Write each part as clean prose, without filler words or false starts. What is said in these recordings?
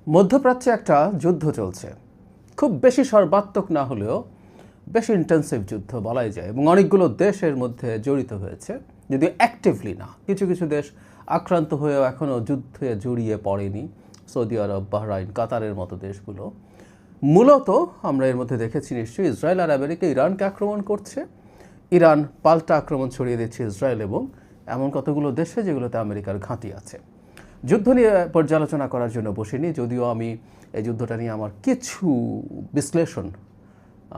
মধ্যপ্রাচ্যে একটা যুদ্ধ চলছে, খুব বেশি সর্বাত্মক না হলেও বেশ ইন্টেন্সিভ যুদ্ধ বলাই যায়, এবং অনেকগুলো দেশের মধ্যে জড়িত হয়েছে, যদিও অ্যাক্টিভলি না। কিছু কিছু দেশ আক্রান্ত হয়েও এখনও যুদ্ধে জড়িয়ে পড়েনি, সৌদি আরব, বাহরাইন, কাতারের মতো দেশগুলো। মূলত আমরা এর মধ্যে দেখেছি নিশ্চয়ই ইসরায়েল আর আমেরিকা ইরানকে আক্রমণ করছে, ইরান পাল্টা আক্রমণ ছড়িয়ে দিচ্ছে ইসরায়েল এবং এমন কতগুলো দেশে যেগুলোতে আমেরিকার ঘাঁটি আছে। যুদ্ধ নিয়ে পর্যালোচনা করার জন্য বসিনি, যদিও আমি এই যুদ্ধটা নিয়ে আমার কিছু বিশ্লেষণ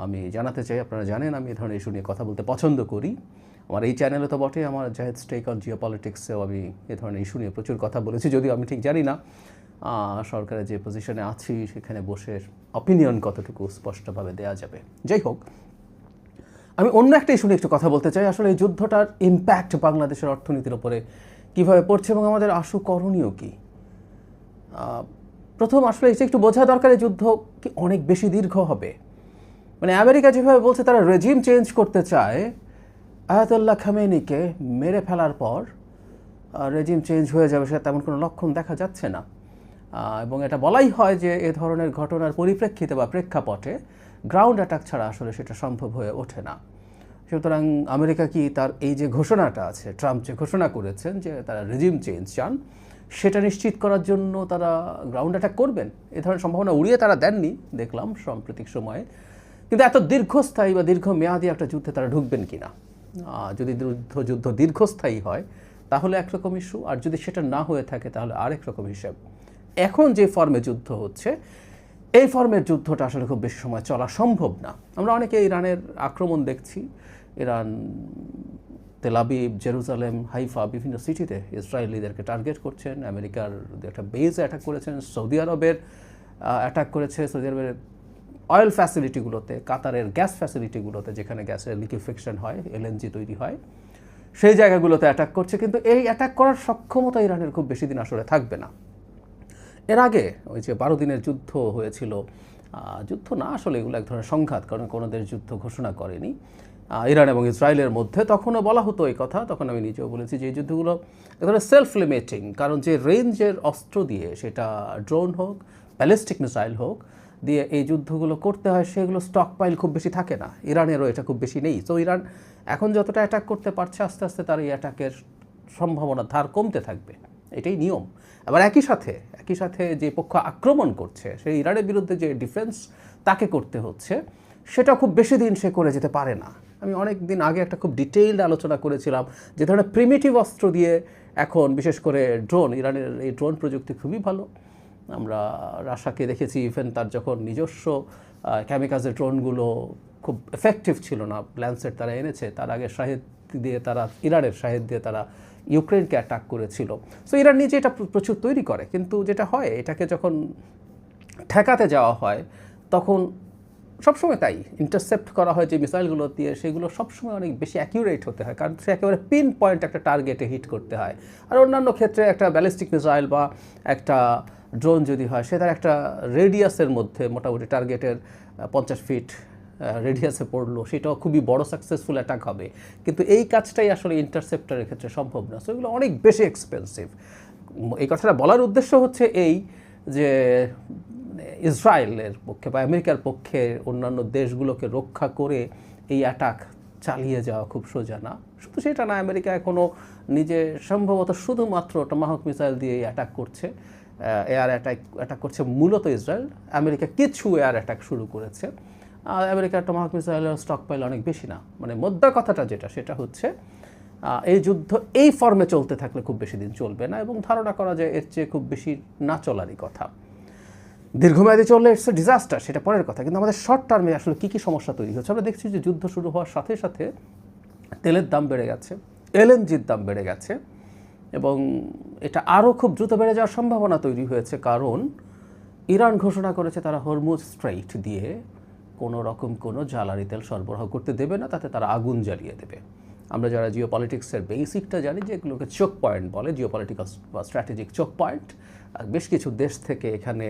আমি জানাতে চাই। আপনারা জানেন আমি এই ধরনের ইস্যু নিয়ে কথা বলতে পছন্দ করি। আমার এই চ্যানেলে তো বটে, আমার জাহেদস টেক অন জিও পলিটিক্সেও আমি এ ধরনের ইস্যু নিয়ে প্রচুর কথা বলেছি, যদিও আমি ঠিক জানি না সরকারের যে পজিশনে আছি সেখানে বসে অপিনিয়ন কতটুকু স্পষ্টভাবে দেওয়া যাবে। যাই হোক, আমি অন্য একটা ইস্যু নিয়ে একটু কথা বলতে চাই। আসলে এই যুদ্ধটার ইম্প্যাক্ট বাংলাদেশের অর্থনীতির উপরে কীভাবে পড়ছে এবং আমাদের আশু করণীয় কী। প্রথম আসলে এসে একটু বোঝা দরকার, এই যুদ্ধ কি অনেক বেশি দীর্ঘ হবে। মানে আমেরিকা যেভাবে বলছে তারা রেজিম চেঞ্জ করতে চায়, আয়াতুল্লাহ খামেনিকে মেরে ফেলার পর রেজিম চেঞ্জ হয়ে যাবে, সেটা তেমন কোনো লক্ষণ দেখা যাচ্ছে না। এবং এটা বলাই হয় যে এ ধরনের ঘটনার পরিপ্রেক্ষিতে বা প্রেক্ষাপটে গ্রাউন্ড অ্যাটাক ছাড়া আসলে সেটা সম্ভব হয়ে ওঠে না। সুতরাং আমেরিকা কি তার এই যে ঘোষণাটা আছে, ট্রাম্প যে ঘোষণা করেছেন যে তারা রেজিম চেঞ্জ চান, সেটা নিশ্চিত করার জন্য তারা গ্রাউন্ড অ্যাটাক করবেন, এ ধরনের সম্ভাবনা উড়িয়ে তারা দেননি দেখলাম সাম্প্রতিক সময়ে। কিন্তু এত দীর্ঘস্থায়ী বা দীর্ঘমেয়াদী একটা যুদ্ধে তারা ঢুকবেন কি না। যদি যুদ্ধ দীর্ঘস্থায়ী হয় তাহলে একরকম ইস্যু, আর যদি সেটা না হয়ে থাকে তাহলে আরেক রকম হিসাব। এখন যে ফর্মে যুদ্ধ হচ্ছে, এই ফর্মের যুদ্ধটা আসলে খুব বেশি সময় চলা সম্ভব না। আমরা অনেকে ইরানের আক্রমণ দেখছি, Iran Tel Aviv, Jerusalem, Haifa বিভিন্ন সিটিতে ইসরায়েলিদেরকে টার্গেট করছেন, আমেরিকার একটা বেজে অ্যাটাক করেছেন, সৌদি আরবের অ্যাটাক করেছে, সৌদি আরবের অয়েল ফ্যাসিলিটিগুলোতে, কাতারের গ্যাস ফ্যাসিলিটিগুলোতে যেখানে গ্যাসের লিকুইফিকেশন হয়, এলএনজি তৈরি হয়, সেই জায়গাগুলোতে অ্যাটাক করছে। কিন্তু এই অ্যাটাক করার সক্ষমতা ইরানের খুব বেশি দিন আসলে থাকবে না। এর আগে ওই যে 12 দিনের যুদ্ধ হয়েছিল, যুদ্ধ না আসলে এগুলো এক ধরনের সংঘাত, কারণ কোনো দেশ যুদ্ধ ঘোষণা করেনি ইরান এবং ইসরায়েলের মধ্যে। তখনও বলা হতো এই কথা, তখন আমি নিজেও বলেছি যে এই যুদ্ধগুলো এক ধরনের সেলফ লিমিটিং, কারণ যে রেঞ্জের অস্ত্র দিয়ে, সেটা ড্রোন হোক, ব্যালিস্টিক মিসাইল হোক, দিয়ে এই যুদ্ধগুলো করতে হয়, সেগুলো স্টক পাইল খুব বেশি থাকে না। ইরানেরও এটা খুব বেশি নেই। তো ইরান এখন যতটা অ্যাটাক করতে পারছে, আস্তে আস্তে তার এই অ্যাটাকের সম্ভাবনা ধার কমতে থাকবে, এটাই নিয়ম। আবার একই সাথে যে পক্ষ আক্রমণ করছে, সেই ইরানের বিরুদ্ধে যে ডিফেন্স তাকে করতে হচ্ছে, সেটা খুব বেশি দিন সে করে যেতে পারে না। আমি অনেক দিন আগে একটা খুব ডিটেইলড আলোচনা করেছিলাম যে ধরনের প্রিমিটিভ অস্ত্র দিয়ে এখন, বিশেষ করে ড্রোন, ইরানের এই ড্রোন প্রযুক্তি খুবই ভালো। আমরা রাশাকে দেখেছি, ইভেন তার যখন নিজস্ব ক্যামিকাজের ড্রোনগুলো খুব এফেক্টিভ ছিল না, ল্যান্সেট তারা এনেছে, তার আগে ইরানের শাহেদ দিয়ে তারা ইউক্রেনকে অ্যাটাক করেছিল। সো ইরান নিজে এটা প্রচুর তৈরি করে, কিন্তু যেটা হয়, এটাকে যখন ঠেকাতে যাওয়া হয় তখন সবসময় তাই ইন্টারসেপ্ট করা হয় যে মিসাইলগুলো দিয়ে, সেগুলো সবসময় অনেক বেশি অ্যাকিউরেট হতে হয়, কারণ সে একেবারে পিন পয়েন্ট একটা টার্গেটে হিট করতে হয়। আর অন্যান্য ক্ষেত্রে একটা ব্যালিস্টিক মিসাইল বা একটা ড্রোন যদি হয়, সে তার একটা রেডিয়াসের মধ্যে, মোটামুটি টার্গেটের 50 ফিট রেডিয়াসে পড়লো, সেটাও খুবই বড় সাকসেসফুল অ্যাটাক হবে। কিন্তু এই কাজটাই আসলে ইন্টারসেপ্টারের ক্ষেত্রে সম্ভব না। সো এগুলো অনেক বেশি এক্সপেন্সিভ। এই কথাটা বলার উদ্দেশ্য হচ্ছে এই যে ইসরায়েলের পক্ষে বা আমেরিকার পক্ষে অন্যান্য দেশগুলোকে রক্ষা করে এই অ্যাটাক চালিয়ে যাওয়া খুব সোজা না। শুধু সেটা না, আমেরিকা এখনও নিজে সম্ভবত শুধুমাত্র টমাহক মিসাইল দিয়ে অ্যাটাক করছে, এয়ার অ্যাটাক করছে মূলত ইসরায়েল। আমেরিকা কিছু এয়ার অ্যাটাক শুরু করেছে। আমেরিকার টমাহক মিসাইলের স্টক পাইল অনেক বেশি না। মানে মোদ্দা কথাটা যেটা, সেটা হচ্ছে এই যুদ্ধ এই ফর্মে চলতে থাকলে খুব বেশি দিন চলবে না, এবং ধারণা করা যায় এর চেয়ে খুব বেশি না চলারই কথা। দীর্ঘমেয়াদী চললে ইটস এ ডিজাস্টার, সেটা পরের কথা। কিন্তু আমাদের শর্ট টার্মে আসলে কী কী সমস্যা তৈরি হচ্ছে আমরা দেখছি যে যুদ্ধ শুরু হওয়ার সাথে সাথে তেলের দাম বেড়ে গেছে, এলএনজির দাম বেড়ে গেছে, এবং এটা আরও খুব দ্রুত বেড়ে যাওয়ার সম্ভাবনা তৈরি হয়েছে, কারণ ইরান ঘোষণা করেছে তারা হরমুজ স্ট্রেইট দিয়ে কোনো রকম কোনো জ্বালানি তেল সরবরাহ করতে দেবে না, তাতে তারা আগুন জ্বালিয়ে দেবে। আমরা যারা জিও পলিটিক্সের বেসিকটা জানি, যে এগুলোকে চোক পয়েন্ট বলে, জিও পলিটিক্যাল বা স্ট্র্যাটেজিক চোক পয়েন্ট। বেশ কিছু দেশ থেকে এখানে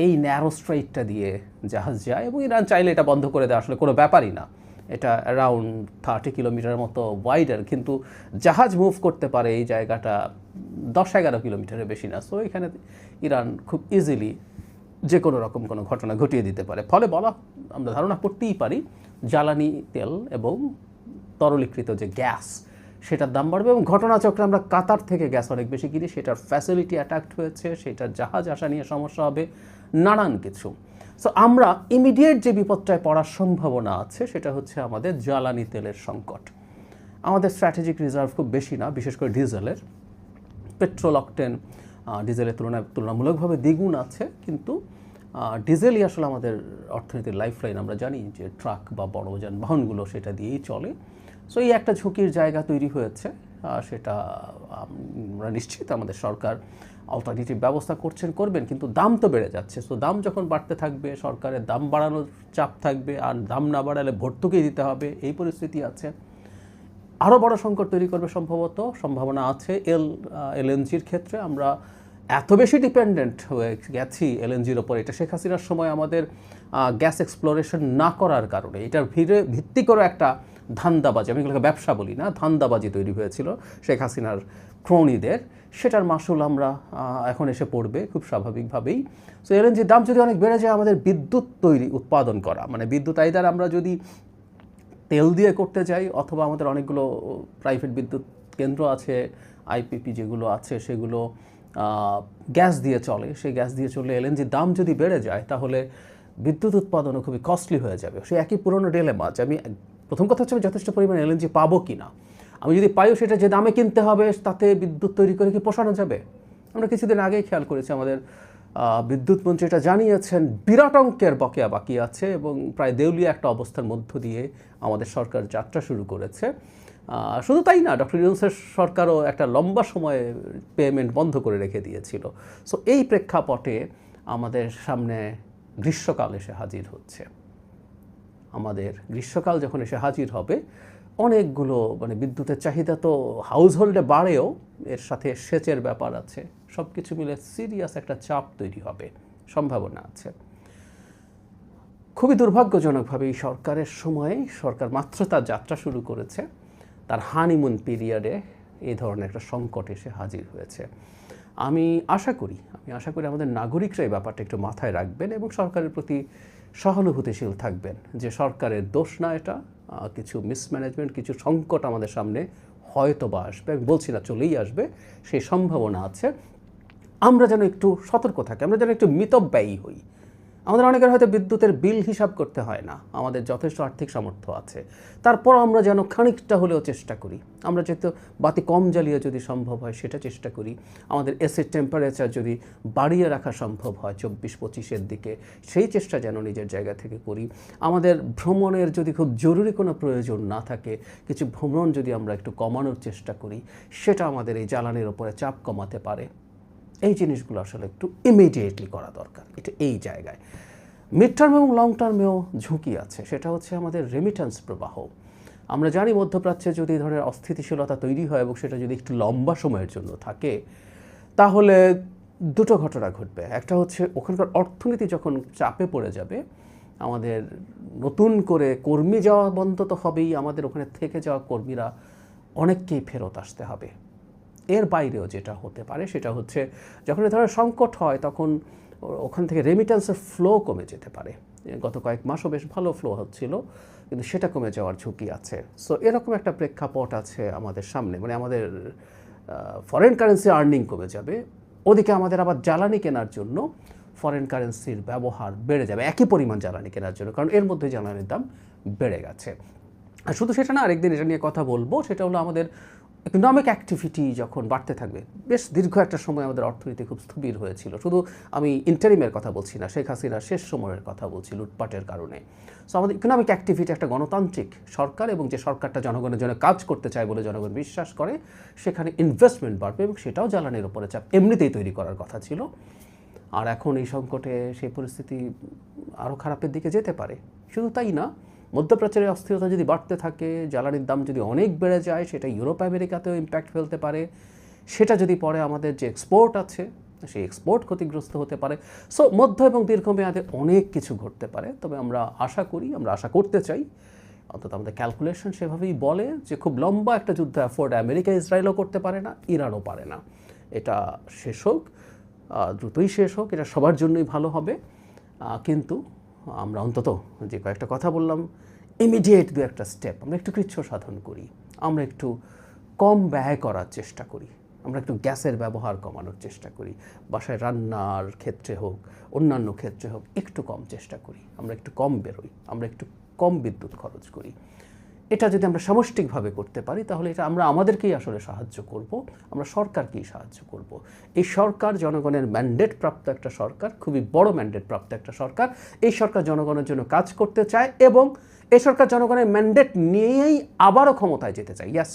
এই ন্যারো স্ট্রেইটটা দিয়ে জাহাজ যায়, এবং ইরান চাইলে এটা বন্ধ করে দেওয়া আসলে কোনো ব্যাপারই না। এটা অ্যারাউন্ড 30 কিলোমিটার মতো ওয়াইডার, কিন্তু জাহাজ মুভ করতে পারে এই জায়গাটা 10-11 কিলোমিটারের বেশি না। সো এখানে ইরান খুব ইজিলি যে কোনো রকম কোনো ঘটনা ঘটিয়ে দিতে পারে। ফলে আমরা ধারণা করতেই পারি জ্বালানি তেল এবং তরলীকৃত যে গ্যাস সেটার দাম বাড়বে, এবং ঘটনাচক্রে আমরা কাতার থেকে গ্যাস অনেক বেশি কিনি, সেটার ফ্যাসিলিটি অ্যাটাক্ট হয়েছে, সেটার জাহাজ আসা নিয়ে সমস্যা হবে, নানান কিছু। সো আমরা ইমিডিয়েট যে বিপদটায় পড়ার সম্ভাবনা আছে সেটা হচ্ছে আমাদের জ্বালানি তেলের সংকট। আমাদের স্ট্র্যাটেজিক রিজার্ভ খুব বেশি না, বিশেষ করে ডিজেলের। পেট্রোল অকটেন ডিজেলের তুলনামূলকভাবে দ্বিগুণ আছে, কিন্তু ডিজেলই আসলে আমাদের অর্থনীতির লাইফলাইন। আমরা জানি যে ট্রাক বা বড় যানবাহনগুলো সেটা দিয়েই চলে। সো এই একটা ঝুঁকির জায়গা তৈরি হয়েছে, সেটা আমরা নিশ্চিত আমাদের সরকার অল্টারনেটিভ ব্যবস্থা করবেন, কিন্তু দাম তো বেড়ে যাচ্ছে। সো দাম যখন বাড়তে থাকবে, সরকারের দাম বাড়ানোর চাপ থাকবে, আর দাম না বাড়ালে ভর্তুকি দিতে হবে, এই পরিস্থিতি আছে। আরও বড় সংকট তৈরি করবে সম্ভাবনা আছে এলএনজির ক্ষেত্রে। আমরা এত বেশি ডিপেন্ডেন্ট হয়ে গেছি এলএনজির ওপর, এটা শেখ হাসিনার সময় আমাদের গ্যাস এক্সপ্লোরেশন না করার কারণে, এটার ভিত্তি করে একটা ধান্দাবাজি, আমি এগুলোকে ব্যবসা বলি না, ধান্দাবাজি তৈরি হয়েছিল শেখ হাসিনার ক্রোনিদের, সেটার মাসুল আমরা এখন এসে পড়বে খুব স্বাভাবিকভাবেই। সো এলএনজির দাম যদি অনেক বেড়ে যায়, আমাদের বিদ্যুৎ উৎপাদন করা, মানে বিদ্যুৎ আইদার আমরা যদি তেল দিয়ে করতে যাই, অথবা আমাদের অনেকগুলো প্রাইভেট বিদ্যুৎ কেন্দ্র আছে, আইপিপি যেগুলো আছে সেগুলো গ্যাস দিয়ে চলে, সেই গ্যাস দিয়ে চলে এলএনজির দাম যদি বেড়ে যায়, তাহলে বিদ্যুৎ উৎপাদনও খুবই কস্টলি হয়ে যাবে। সেই একই পুরনো ডিলেমা যে আমি প্রথম কথা হচ্ছে আমি যথেষ্ট পরিমাণে এলএনজি পাবো কি না, আমি যদি পাইও সেটা যে দামে কিনতে হবে, তাতে বিদ্যুৎ তৈরি করে কি পোষানো যাবে? আমরা কিছুদিন আগেই খেয়াল করেছি আমাদের বিদ্যুৎ মন্ত্রী এটা জানিয়েছেন, বিরাট অঙ্কের বকেয়া বাকি আছে এবং প্রায় দেউলিয়া একটা অবস্থার মধ্য দিয়ে আমাদের সরকার যাত্রা শুরু করেছে। শুধু তাই না, ডক্টর ইউনূসের সরকারও একটা লম্বা সময়ে পেমেন্ট বন্ধ করে রেখে দিয়েছিল। সো এই প্রেক্ষাপটে আমাদের সামনে গ্রীষ্মকাল এসে হাজির হচ্ছে। আমাদের গ্রীষ্মকাল যখন এসে হাজির হবে, অনেকগুলো মানে বিদ্যুতের চাহিদা তো হাউস হোল্ডে বাড়েও, এর সাথে সেচের ব্যাপার আছে, সব কিছু মিলে সিরিয়াস একটা চাপ তৈরি হবে, সম্ভাবনা আছে। খুবই দুর্ভাগ্যজনকভাবে এই সরকারের সময়ে, সরকার মাত্র তার যাত্রা শুরু করেছে, তার হানিমুন পিরিয়ডে এই ধরনের একটা সংকট এসে হাজির হয়েছে। আমি আশা করি আমাদের নাগরিকরা এই ব্যাপারটা একটু মাথায় রাখবেন এবং সরকারের প্রতি সহানুভূতিশীল থাকবেন, যে সরকারের দোষ না এটা, কিছু মিসম্যানেজমেন্ট, কিছু সংকট আমাদের সামনে হয়তো বা আসবে, আমি বলছি না চলেই আসবে, সেই সম্ভাবনা আছে। আমরা যেন একটু সতর্ক থাকি, আমরা যেন একটু মিতব্যয়ী হই। আমাদের অনেকের হয়তো বিদ্যুতের বিল হিসাব করতে হয় না, আমাদের যথেষ্ট আর্থিক সামর্থ্য আছে, তারপর আমরা যেন খানিকটা হলেও চেষ্টা করি, আমরা যেহেতু বাতি কম জ্বালিয়ে যদি সম্ভব হয় সেটা চেষ্টা করি। আমাদের এসির টেম্পারেচার যদি বাড়িয়ে রাখা সম্ভব হয় 24-25-এর দিকে, সেই চেষ্টা যেন নিজের জায়গা থেকে করি। আমাদের ভ্রমণের যদি খুব জরুরি কোনো প্রয়োজন না থাকে, কিছু ভ্রমণ যদি আমরা একটু কমানোর চেষ্টা করি, সেটা আমাদের এই জ্বালানির ওপরে চাপ কমাতে পারে। এই জিনিসগুলো আসলে একটু ইমিডিয়েটলি করা দরকার। এটা এই জায়গায় মিড টার্ম এবং লং টার্মেও ঝুঁকি আছে, সেটা হচ্ছে আমাদের রেমিটেন্স প্রবাহ। আমরা জানি মধ্যপ্রাচ্যে যদি ধরনের অস্থিতিশীলতা তৈরি হয় এবং সেটা যদি একটু লম্বা সময়ের জন্য থাকে, তাহলে দুটো ঘটনা ঘটবে। একটা হচ্ছে ওখানকার অর্থনীতি যখন চাপে পড়ে যাবে, আমাদের নতুন করে কর্মী যাওয়া বন্ধ তো হবেই, আমাদের ওখানে থেকে যাওয়া কর্মীরা অনেককেই ফেরত আসতে হবে। এর বাইরেও যেটা হতে পারে সেটা হচ্ছে যখন এ ধরনের সংকট হয়, তখন ওখান থেকে রেমিটেন্সের ফ্লো কমে যেতে পারে। গত কয়েক মাসও বেশ ভালো ফ্লো হচ্ছিল, কিন্তু সেটা কমে যাওয়ার ঝুঁকি আছে। সো এরকম একটা প্রেক্ষাপট আছে আমাদের সামনে, মানে আমাদের ফরেন কারেন্সি আর্নিং কমে যাবে, ওদিকে আমাদের আবার জ্বালানি কেনার জন্য ফরেন কারেন্সির ব্যবহার বেড়ে যাবে একই পরিমাণ জ্বালানি কেনার জন্য, কারণ এর মধ্যে জ্বালানির দাম বেড়ে গেছে। আর শুধু সেটা না, আরেকদিন এটা নিয়ে কথা বলবো, সেটা হলো আমাদের ইকোনমিক অ্যাক্টিভিটি যখন বাড়তে থাকবে। বেশ দীর্ঘ একটা সময় আমাদের অর্থনীতি খুব স্থবির হয়েছিল, শুধু আমি ইন্টারিমের কথা বলছি না, শেখ হাসিনার শেষ সময়ের কথা বলছি, লুটপাটের কারণে। সো আমাদের ইকোনমিক অ্যাক্টিভিটি, একটা গণতান্ত্রিক সরকার এবং যে সরকারটা জনগণের জন্য কাজ করতে চায় বলে জনগণ বিশ্বাস করে, সেখানে ইনভেস্টমেন্ট বাড়বে এবং সেটাও জ্বালানির উপরে চাপ এমনিতেই তৈরি করার কথা ছিল। আর এখন এই সংকটে সেই পরিস্থিতি আরও খারাপের দিকে যেতে পারে। শুধু তাই না, মধ্যপ্রাচ্যের অস্থিরতা যদি বাড়তে থাকে, জ্বালানির দাম যদি অনেক বেড়ে যায়, সেটা ইউরোপ আমেরিকাতেও ইম্প্যাক্ট ফেলতে পারে। সেটা যদি পরে আমাদের যে এক্সপোর্ট আছে, সেই এক্সপোর্ট ক্ষতিগ্রস্ত হতে পারে। সো মধ্য এবং দীর্ঘমেয়াদে অনেক কিছু ঘটতে পারে। তবে আমরা আশা করতে চাই, অন্তত আমাদের ক্যালকুলেশন সেভাবেই বলে যে খুব লম্বা একটা যুদ্ধ অ্যাফোর্ড আমেরিকা ইসরায়েলও করতে পারে না, ইরানও পারে না। এটা শেষ হোক, দ্রুতই শেষ হোক, এটা সবার জন্যই ভালো হবে। কিন্তু আমরা অন্তত যে কয়েকটা কথা বললাম, ইমিডিয়েট দু একটা স্টেপ আমরা একটু কৃচ্ছ সাধন করি, আমরা একটু কম ব্যয় করার চেষ্টা করি, আমরা একটু গ্যাসের ব্যবহার কমানোর চেষ্টা করি, বাসায় রান্নার ক্ষেত্রে হোক অন্যান্য ক্ষেত্রে হোক একটু কম চেষ্টা করি, আমরা একটু কম বেরোই, আমরা একটু কম বিদ্যুৎ খরচ করি। এটা যদি আমরা সামষ্টিকভাবে করতে পারি তাহলে এটা আমরা আমাদেরকেই আসলে সাহায্য করব, আমরা সরকারকেই সাহায্য করব। এই সরকার জনগণের ম্যান্ডেট প্রাপ্ত একটা সরকার, খুবই বড় ম্যান্ডেট প্রাপ্ত একটা সরকার। এই সরকার জনগণের জন্য কাজ করতে চায় এবং এই সরকার জনগণের ম্যান্ডেট নিয়েই আবারও ক্ষমতায় যেতে চায়। ইয়াস,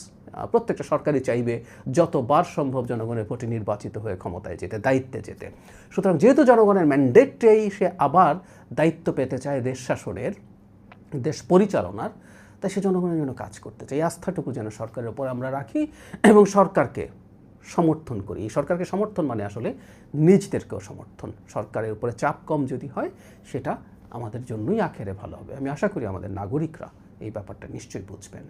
প্রত্যেকটা সরকারই চাইবে যতবার সম্ভব জনগণের ভোটে নির্বাচিত হয়ে ক্ষমতায় যেতে, দায়িত্বে যেতে। সুতরাং যেহেতু জনগণের ম্যান্ডেটটাই সে আবার দায়িত্ব পেতে চায় দেশ শাসনের, দেশ পরিচালনার, তাই সে জনগণের জন্য কাজ করতে চাই। এই আস্থাটুকু যেন সরকারের উপর আমরা রাখি এবং সরকারকে সমর্থন করি। এই সরকারকে সমর্থন মানে আসলে নিজদেরকেও সমর্থন। সরকারের উপরে চাপ কম যদি হয় সেটা আমাদের জন্যই আখেরে ভালো হবে। আমি আশা করি আমাদের নাগরিকরা এই ব্যাপারটা নিশ্চয়ই বুঝবেন।